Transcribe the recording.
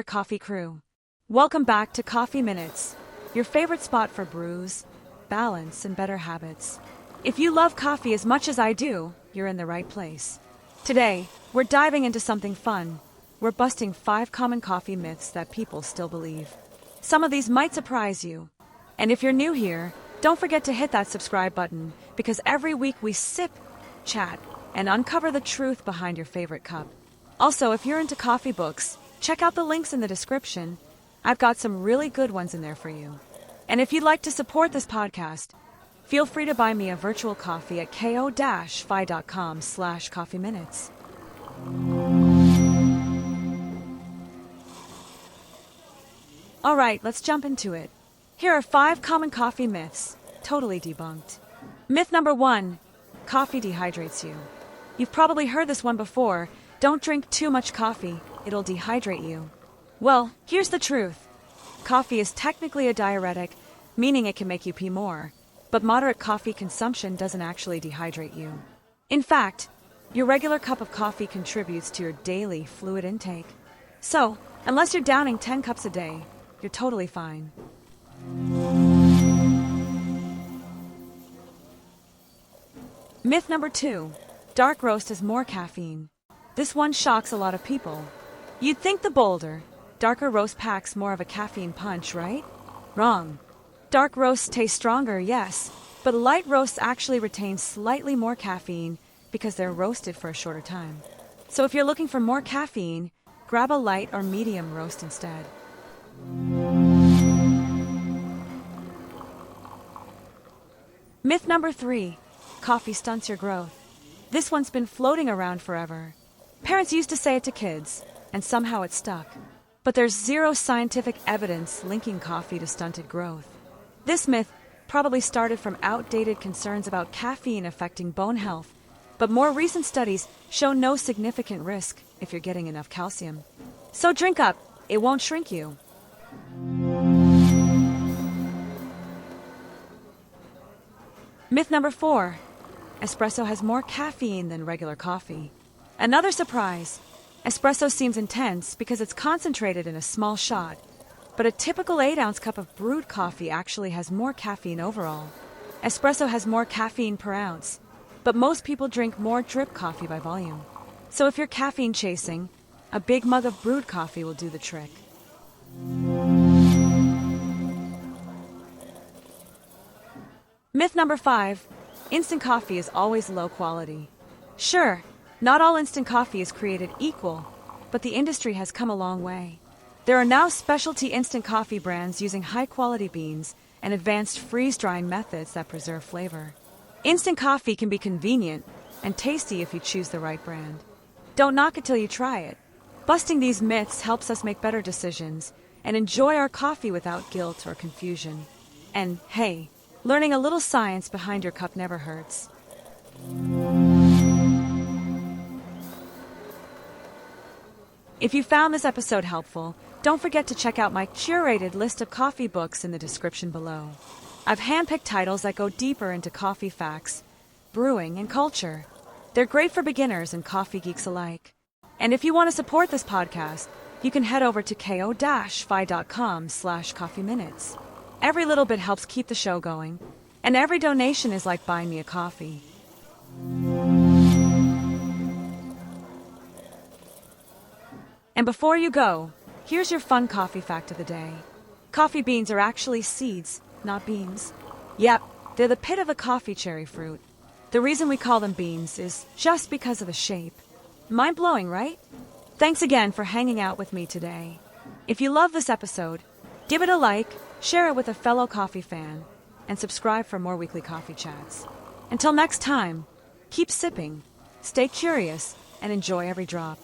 entire coffee crew. Welcome back to Coffee Minutes, your favorite spot for brews, balance, and better habits. If you love coffee as much as I do, you're in the right place. Today, we're diving into something fun. We're busting 5 common coffee myths that people still believe. Some of these might surprise you. And if you're new here, don't forget to hit that subscribe button, because every week we sip, chat, and uncover the truth behind your favorite cup. Also, if you're into coffee books, check out the links in the description. I've got some really good ones in there for you. And if you'd like to support this podcast, feel free to buy me a virtual coffee at ko-fi.com/coffeeminutes. All right, let's jump into it. Here are 5 common coffee myths, totally debunked. Myth number 1, coffee dehydrates you. You've probably heard this one before. Don't drink too much coffee, it'll dehydrate you. Well, here's the truth. Coffee is technically a diuretic, meaning it can make you pee more. But moderate coffee consumption doesn't actually dehydrate you. In fact, your regular cup of coffee contributes to your daily fluid intake. So, unless you're downing 10 cups a day, you're totally fine. Myth number 2, dark roast has more caffeine. This one shocks a lot of people. You'd think the bolder, darker roast packs more of a caffeine punch, right? Wrong. Dark roasts taste stronger, yes, but light roasts actually retain slightly more caffeine because they're roasted for a shorter time. So if you're looking for more caffeine, grab a light or medium roast instead. Myth number 3, coffee stunts your growth. This one's been floating around forever. Parents used to say it to kids, and somehow it stuck. But there's zero scientific evidence linking coffee to stunted growth. This myth probably started from outdated concerns about caffeine affecting bone health, but more recent studies show no significant risk if you're getting enough calcium. So drink up, it won't shrink you. Myth number 4, espresso has more caffeine than regular coffee. Another surprise, espresso seems intense because it's concentrated in a small shot, but a typical 8-ounce cup of brewed coffee actually has more caffeine overall. Espresso has more caffeine per ounce, but most people drink more drip coffee by volume. So if you're caffeine chasing, a big mug of brewed coffee will do the trick. Myth number 5, instant coffee is always low quality. Sure, not all instant coffee is created equal, but the industry has come a long way. There are now specialty instant coffee brands using high-quality beans and advanced freeze-drying methods that preserve flavor. Instant coffee can be convenient and tasty if you choose the right brand. Don't knock it till you try it. Busting these myths helps us make better decisions and enjoy our coffee without guilt or confusion. And hey, learning a little science behind your cup never hurts. If you found this episode helpful, don't forget to check out my curated list of coffee books in the description below. I've handpicked titles that go deeper into coffee facts, brewing, and culture. They're great for beginners and coffee geeks alike. And if you want to support this podcast, you can head over to ko-fi.com/coffeeminutes. Every little bit helps keep the show going, and every donation is like buying me a coffee. And before you go, here's your fun coffee fact of the day. Coffee beans are actually seeds, not beans. Yep, they're the pit of a coffee cherry fruit. The reason we call them beans is just because of the shape. Mind-blowing, right? Thanks again for hanging out with me today. If you love this episode, give it a like, share it with a fellow coffee fan, and subscribe for more weekly coffee chats. Until next time, keep sipping, stay curious, and enjoy every drop.